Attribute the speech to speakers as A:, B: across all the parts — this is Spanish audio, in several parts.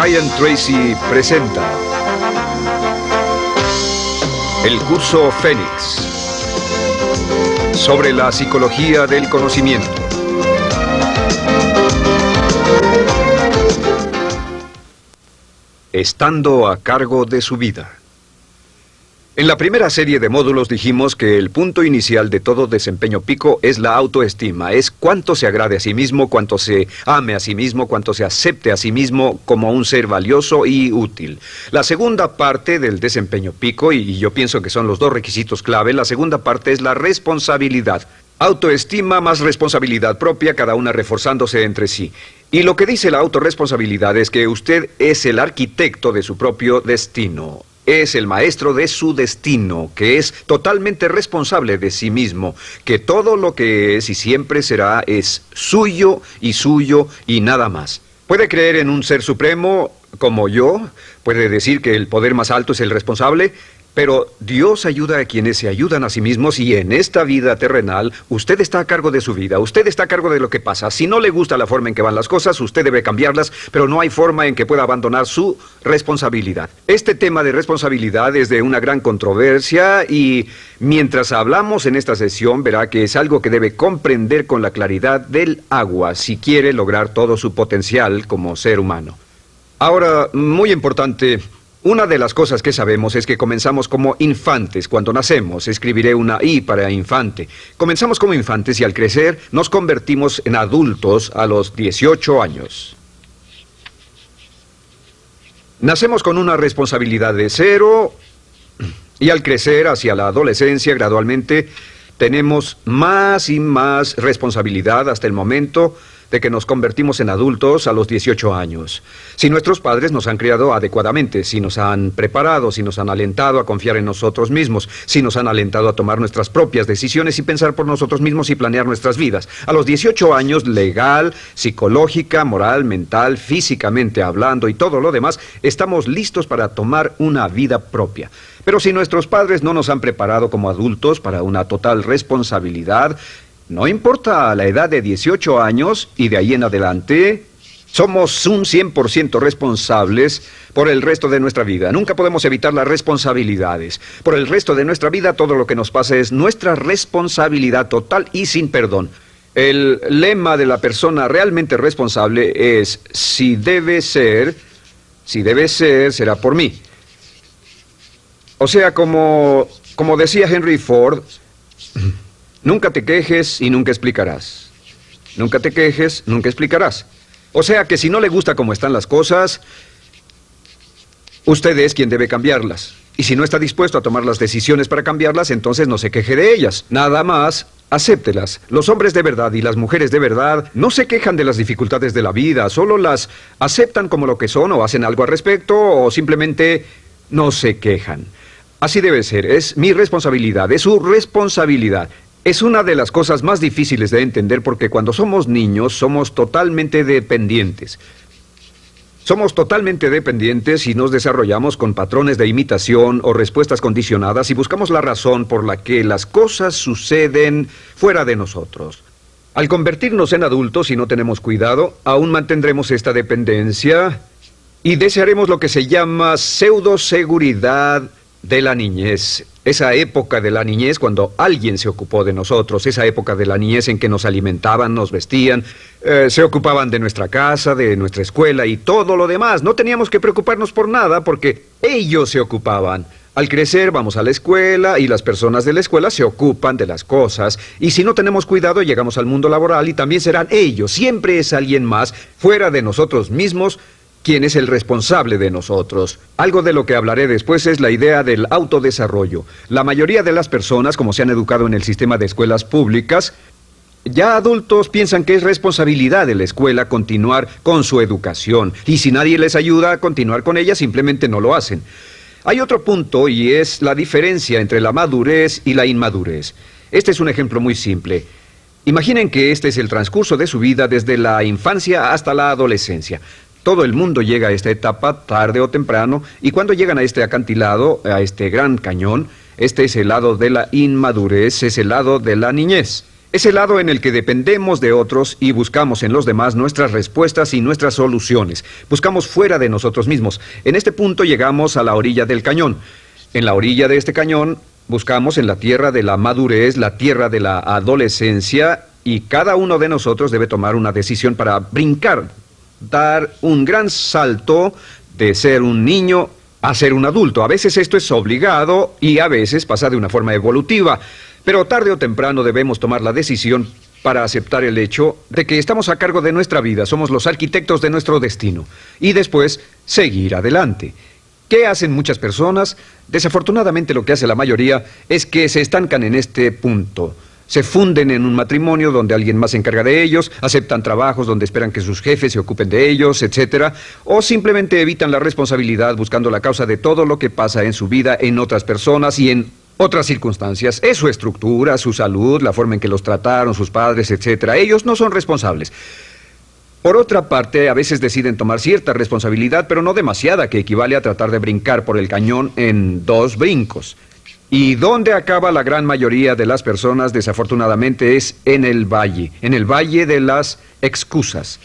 A: Brian Tracy presenta el curso Fénix sobre la psicología del conocimiento. Estando a cargo de su vida. En la primera serie de módulos dijimos que el punto inicial de todo desempeño pico es la autoestima, es cuánto se agrade a sí mismo, cuánto se ame a sí mismo, cuánto se acepte a sí mismo como un ser valioso y útil. La segunda parte del desempeño pico, y yo pienso que son los dos requisitos clave, la segunda parte es la responsabilidad. Autoestima más responsabilidad propia, cada una reforzándose entre sí. Y lo que dice la autorresponsabilidad es que usted es el arquitecto de su propio destino. Es el maestro de su destino, que es totalmente responsable de sí mismo, que todo lo que es y siempre será es suyo y nada más. Puede creer en un ser supremo como yo, puede decir que el poder más alto es el responsable, pero Dios ayuda a quienes se ayudan a sí mismos y en esta vida terrenal usted está a cargo de su vida, usted está a cargo de lo que pasa. Si no le gusta la forma en que van las cosas, usted debe cambiarlas, pero no hay forma en que pueda abandonar su responsabilidad. Este tema de responsabilidad es de una gran controversia y mientras hablamos en esta sesión verá que es algo que debe comprender con la claridad del agua si quiere lograr todo su potencial como ser humano. Ahora, muy importante, una de las cosas que sabemos es que comenzamos como infantes cuando nacemos. Escribiré una I para infante. Comenzamos como infantes y al crecer nos convertimos en adultos a los 18 años. Nacemos con una responsabilidad de 0 y al crecer hacia la adolescencia gradualmente tenemos más y más responsabilidad hasta el momento de que nos convertimos en adultos a los 18 años. Si nuestros padres nos han criado adecuadamente, si nos han preparado, si nos han alentado a confiar en nosotros mismos, si nos han alentado a tomar nuestras propias decisiones y pensar por nosotros mismos y planear nuestras vidas. A los 18 años, legal, psicológica, moral, mental, físicamente hablando y todo lo demás, estamos listos para tomar una vida propia. Pero si nuestros padres no nos han preparado como adultos para una total responsabilidad, no importa la edad de 18 años y de ahí en adelante, somos un 100% responsables por el resto de nuestra vida. Nunca podemos evitar las responsabilidades. Por el resto de nuestra vida, todo lo que nos pasa es nuestra responsabilidad total y sin perdón. El lema de la persona realmente responsable es, si debe ser, será por mí. O sea, como decía Henry Ford, nunca te quejes y nunca explicarás. Nunca te quejes, nunca explicarás. O sea que si no le gusta cómo están las cosas, usted es quien debe cambiarlas. Y si no está dispuesto a tomar las decisiones para cambiarlas, entonces no se queje de ellas. Nada más, acéptelas. Los hombres de verdad y las mujeres de verdad no se quejan de las dificultades de la vida, solo las aceptan como lo que son o hacen algo al respecto o simplemente no se quejan. Así debe ser, es mi responsabilidad, es su responsabilidad. Es una de las cosas más difíciles de entender porque cuando somos niños somos totalmente dependientes. Somos totalmente dependientes y nos desarrollamos con patrones de imitación o respuestas condicionadas y buscamos la razón por la que las cosas suceden fuera de nosotros. Al convertirnos en adultos, si no tenemos cuidado, aún mantendremos esta dependencia y desearemos lo que se llama pseudoseguridad de la niñez. Esa época de la niñez cuando alguien se ocupó de nosotros, esa época de la niñez en que nos alimentaban, nos vestían, se ocupaban de nuestra casa, de nuestra escuela y todo lo demás. No teníamos que preocuparnos por nada porque ellos se ocupaban. Al crecer vamos a la escuela y las personas de la escuela se ocupan de las cosas y si no tenemos cuidado llegamos al mundo laboral y también serán ellos. Siempre es alguien más fuera de nosotros mismos quien es el responsable de nosotros. Algo de lo que hablaré después es la idea del autodesarrollo. La mayoría de las personas, como se han educado en el sistema de escuelas públicas, ya adultos piensan que es responsabilidad de la escuela continuar con su educación. Y si nadie les ayuda a continuar con ella, simplemente no lo hacen. Hay otro punto y es la diferencia entre la madurez y la inmadurez. Este es un ejemplo muy simple. Imaginen que este es el transcurso de su vida desde la infancia hasta la adolescencia. Todo el mundo llega a esta etapa tarde o temprano y cuando llegan a este acantilado, a este gran cañón, este es el lado de la inmadurez, es el lado de la niñez. Es el lado en el que dependemos de otros y buscamos en los demás nuestras respuestas y nuestras soluciones. Buscamos fuera de nosotros mismos. En este punto llegamos a la orilla del cañón. En la orilla de este cañón buscamos en la tierra de la madurez, la tierra de la adolescencia, y cada uno de nosotros debe tomar una decisión para brincar, dar un gran salto de ser un niño a ser un adulto. A veces esto es obligado y a veces pasa de una forma evolutiva. Pero tarde o temprano debemos tomar la decisión para aceptar el hecho de que estamos a cargo de nuestra vida, somos los arquitectos de nuestro destino, y después seguir adelante. ¿Qué hacen muchas personas? Desafortunadamente lo que hace la mayoría es que se estancan en este punto. Se funden en un matrimonio donde alguien más se encarga de ellos, aceptan trabajos donde esperan que sus jefes se ocupen de ellos, etc. O simplemente evitan la responsabilidad buscando la causa de todo lo que pasa en su vida en otras personas y en otras circunstancias. Es su estructura, su salud, la forma en que los trataron, sus padres, etc. Ellos no son responsables. Por otra parte, a veces deciden tomar cierta responsabilidad, pero no demasiada, que equivale a tratar de brincar por el cañón en 2 brincos. ¿Y dónde acaba la gran mayoría de las personas? Desafortunadamente es en el valle de las excusas.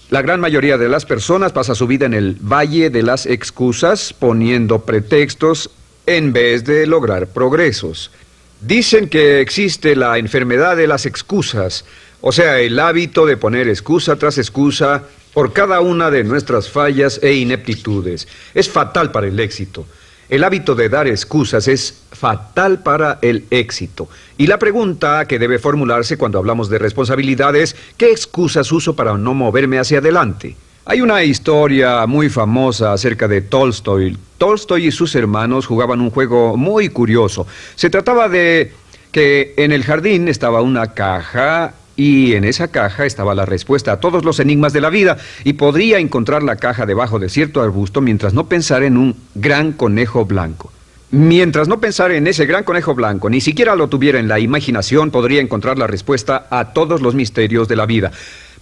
A: La gran mayoría de las personas pasa su vida en el valle de las excusas, poniendo pretextos en vez de lograr progresos. Dicen que existe la enfermedad de las excusas, o sea, el hábito de poner excusa tras excusa por cada una de nuestras fallas e ineptitudes. Es fatal para el éxito. El hábito de dar excusas es fatal para el éxito. Y la pregunta que debe formularse cuando hablamos de responsabilidad es, ¿qué excusas uso para no moverme hacia adelante? Hay una historia muy famosa acerca de Tolstoy. Tolstoy y sus hermanos jugaban un juego muy curioso. Se trataba de que en el jardín estaba una caja y en esa caja estaba la respuesta a todos los enigmas de la vida, y podría encontrar la caja debajo de cierto arbusto mientras no pensara en un gran conejo blanco. Mientras no pensara en ese gran conejo blanco, ni siquiera lo tuviera en la imaginación, podría encontrar la respuesta a todos los misterios de la vida.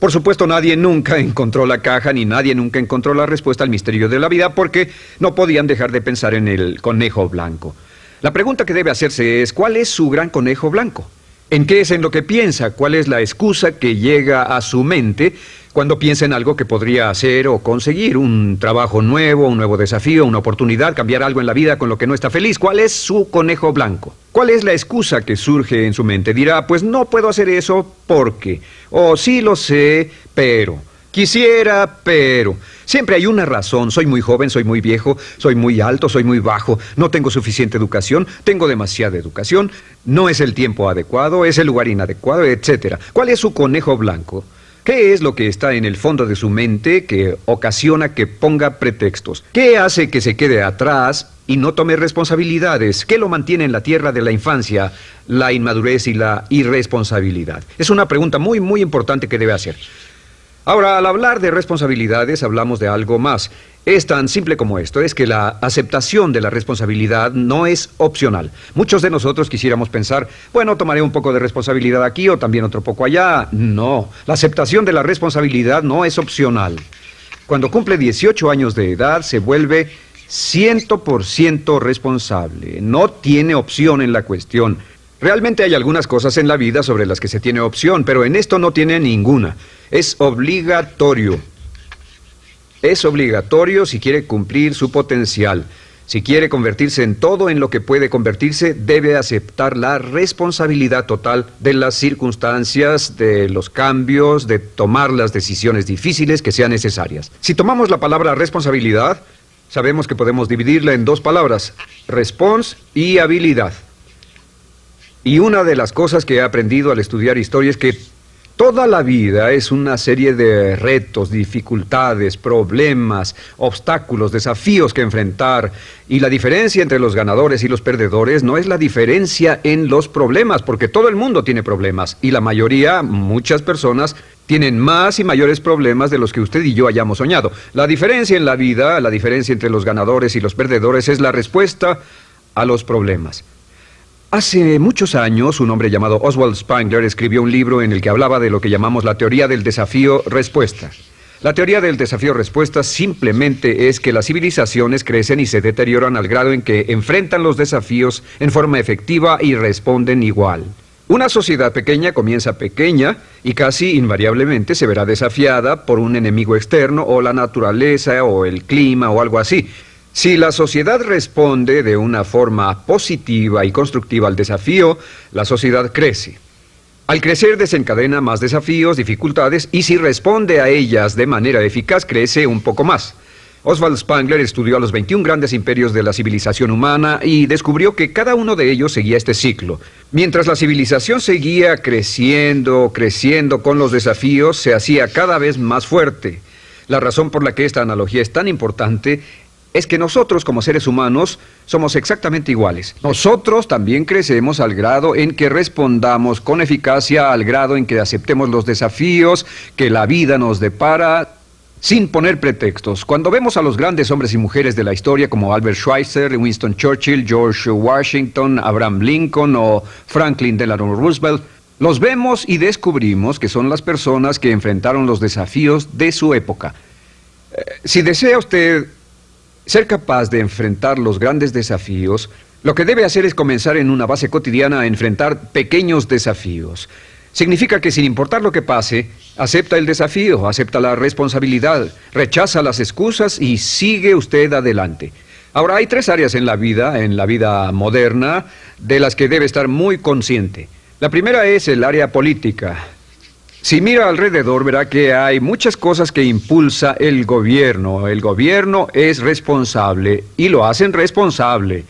A: Por supuesto, nadie nunca encontró la caja, ni nadie nunca encontró la respuesta al misterio de la vida, porque no podían dejar de pensar en el conejo blanco. La pregunta que debe hacerse es, ¿cuál es su gran conejo blanco? ¿En qué es en lo que piensa? ¿Cuál es la excusa que llega a su mente cuando piensa en algo que podría hacer o conseguir? Un trabajo nuevo, un nuevo desafío, una oportunidad, cambiar algo en la vida con lo que no está feliz. ¿Cuál es su conejo blanco? ¿Cuál es la excusa que surge en su mente? Dirá, pues no puedo hacer eso porque, o sí lo sé, pero, quisiera, pero. Siempre hay una razón. Soy muy joven, soy muy viejo, soy muy alto, soy muy bajo, no tengo suficiente educación, tengo demasiada educación, no es el tiempo adecuado, es el lugar inadecuado, etc. ¿Cuál es su conejo blanco? ¿Qué es lo que está en el fondo de su mente que ocasiona que ponga pretextos? ¿Qué hace que se quede atrás y no tome responsabilidades? ¿Qué lo mantiene en la tierra de la infancia, la inmadurez y la irresponsabilidad? Es una pregunta muy, muy importante que debe hacer. Ahora, al hablar de responsabilidades, hablamos de algo más. Es tan simple como esto, es que la aceptación de la responsabilidad no es opcional. Muchos de nosotros quisiéramos pensar, bueno, tomaré un poco de responsabilidad aquí o también otro poco allá. No, la aceptación de la responsabilidad no es opcional. Cuando cumple 18 años de edad, se vuelve 100% responsable. No tiene opción en la cuestión. Realmente hay algunas cosas en la vida sobre las que se tiene opción, pero en esto no tiene ninguna. Es obligatorio. Es obligatorio si quiere cumplir su potencial. Si quiere convertirse en todo en lo que puede convertirse, debe aceptar la responsabilidad total de las circunstancias, de los cambios, de tomar las decisiones difíciles que sean necesarias. Si tomamos la palabra responsabilidad, sabemos que podemos dividirla en 2 palabras, respons y habilidad. Y una de las cosas que he aprendido al estudiar historia es que toda la vida es una serie de retos, dificultades, problemas, obstáculos, desafíos que enfrentar. Y la diferencia entre los ganadores y los perdedores no es la diferencia en los problemas, porque todo el mundo tiene problemas. Y la mayoría, muchas personas, tienen más y mayores problemas de los que usted y yo hayamos soñado. La diferencia en la vida, la diferencia entre los ganadores y los perdedores es la respuesta a los problemas. Hace muchos años, un hombre llamado Oswald Spengler escribió un libro en el que hablaba de lo que llamamos la teoría del desafío-respuesta. La teoría del desafío-respuesta simplemente es que las civilizaciones crecen y se deterioran al grado en que enfrentan los desafíos en forma efectiva y responden igual. Una sociedad pequeña comienza pequeña y casi invariablemente se verá desafiada por un enemigo externo o la naturaleza o el clima o algo así. Si la sociedad responde de una forma positiva y constructiva al desafío, la sociedad crece. Al crecer desencadena más desafíos, dificultades, y si responde a ellas de manera eficaz, crece un poco más. Oswald Spengler estudió a los 21 grandes imperios de la civilización humana y descubrió que cada uno de ellos seguía este ciclo. Mientras la civilización seguía creciendo con los desafíos, se hacía cada vez más fuerte. La razón por la que esta analogía es tan importante es que nosotros, como seres humanos, somos exactamente iguales. Nosotros también crecemos al grado en que respondamos con eficacia, al grado en que aceptemos los desafíos que la vida nos depara, sin poner pretextos. Cuando vemos a los grandes hombres y mujeres de la historia como Albert Schweitzer, Winston Churchill, George Washington, Abraham Lincoln o Franklin Delano Roosevelt, los vemos y descubrimos que son las personas que enfrentaron los desafíos de su época. Si desea usted ser capaz de enfrentar los grandes desafíos, lo que debe hacer es comenzar en una base cotidiana a enfrentar pequeños desafíos. Significa que sin importar lo que pase, acepta el desafío, acepta la responsabilidad, rechaza las excusas y sigue usted adelante. Ahora, hay 3 áreas en la vida moderna, de las que debe estar muy consciente. La primera es el área política. Si mira alrededor, verá que hay muchas cosas que impulsa el gobierno. El gobierno es responsable y lo hacen responsable.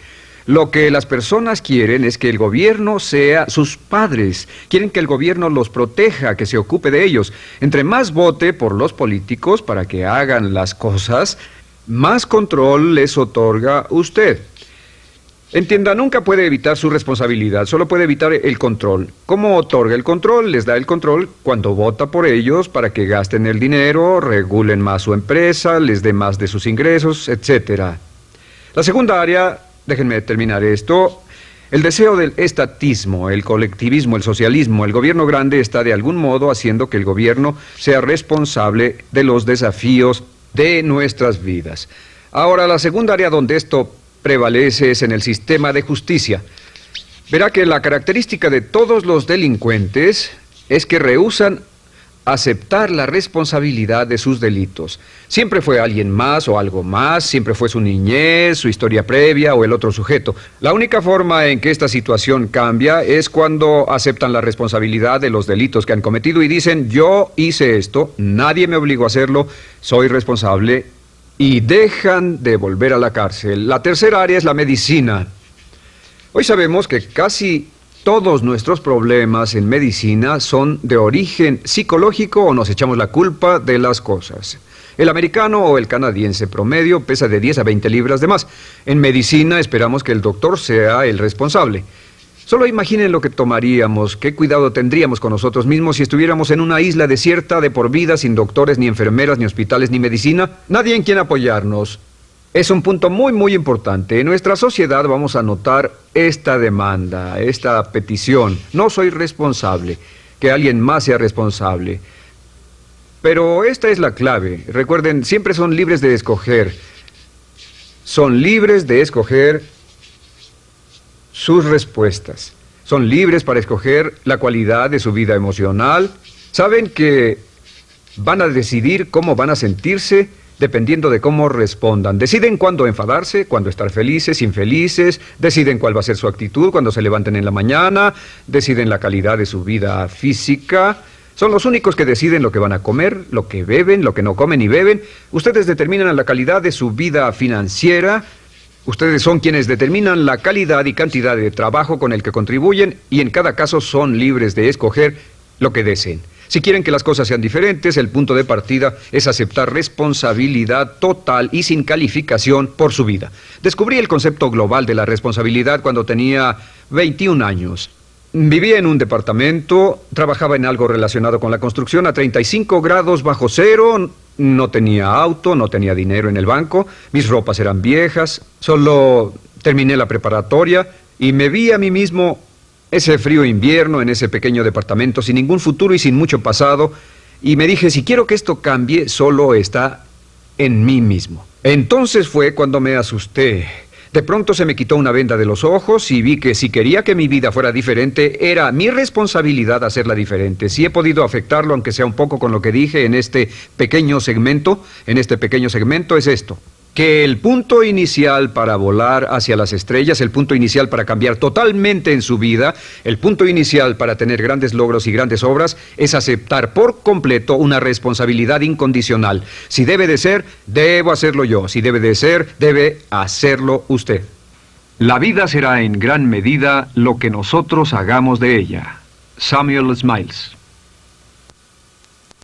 A: Lo que las personas quieren es que el gobierno sea sus padres. Quieren que el gobierno los proteja, que se ocupe de ellos. Entre más vote por los políticos para que hagan las cosas, más control les otorga usted. Entienda, nunca puede evitar su responsabilidad, solo puede evitar el control. ¿Cómo otorga el control? Les da el control cuando vota por ellos para que gasten el dinero, regulen más su empresa, les dé más de sus ingresos, etc. La segunda área, déjenme terminar esto, el deseo del estatismo, el colectivismo, el socialismo. El gobierno grande está de algún modo haciendo que el gobierno sea responsable de los desafíos de nuestras vidas. Ahora, la segunda área donde esto prevalece es en el sistema de justicia. Verá que la característica de todos los delincuentes es que rehúsan aceptar la responsabilidad de sus delitos. Siempre fue alguien más o algo más, siempre fue su niñez, su historia previa o el otro sujeto. La única forma en que esta situación cambia es cuando aceptan la responsabilidad de los delitos que han cometido y dicen: yo hice esto, nadie me obligó a hacerlo, soy responsable, y dejan de volver a la cárcel. La tercera área es la medicina. Hoy sabemos que casi todos nuestros problemas en medicina son de origen psicológico o nos echamos la culpa de las cosas. El americano o el canadiense promedio pesa de 10 a 20 libras de más. En medicina esperamos que el doctor sea el responsable. Solo imaginen lo que tomaríamos, qué cuidado tendríamos con nosotros mismos si estuviéramos en una isla desierta de por vida, sin doctores, ni enfermeras, ni hospitales, ni medicina. Nadie en quien apoyarnos. Es un punto muy, muy importante. En nuestra sociedad vamos a notar esta demanda, esta petición. No soy responsable, que alguien más sea responsable. Pero esta es la clave. Recuerden, siempre son libres de escoger. Son libres de escoger sus respuestas. Son libres para escoger la cualidad de su vida emocional. Saben que van a decidir cómo van a sentirse dependiendo de cómo respondan. Deciden cuándo enfadarse, cuándo estar felices, infelices, deciden cuál va a ser su actitud cuando se levanten en la mañana, deciden la calidad de su vida física. Son los únicos que deciden lo que van a comer, lo que beben, lo que no comen ni beben. Ustedes determinan la calidad de su vida financiera. Ustedes son quienes determinan la calidad y cantidad de trabajo con el que contribuyen y en cada caso son libres de escoger lo que deseen. Si quieren que las cosas sean diferentes, el punto de partida es aceptar responsabilidad total y sin calificación por su vida. Descubrí el concepto global de la responsabilidad cuando tenía 21 años. Vivía en un departamento, trabajaba en algo relacionado con la construcción a 35 grados bajo cero, no tenía auto, no tenía dinero en el banco, mis ropas eran viejas, solo terminé la preparatoria y me vi a mí mismo ese frío invierno en ese pequeño departamento sin ningún futuro y sin mucho pasado, y me dije, si quiero que esto cambie, solo está en mí mismo. Entonces fue cuando me asusté. De pronto se me quitó una venda de los ojos y vi que si quería que mi vida fuera diferente, era mi responsabilidad hacerla diferente. Si he podido afectarlo, aunque sea un poco con lo que dije en este pequeño segmento, es esto. Que el punto inicial para volar hacia las estrellas, el punto inicial para cambiar totalmente en su vida, el punto inicial para tener grandes logros y grandes obras, es aceptar por completo una responsabilidad incondicional. Si debe de ser, debo hacerlo yo. Si debe de ser, debe hacerlo usted. La vida será en gran medida lo que nosotros hagamos de ella. Samuel Smiles.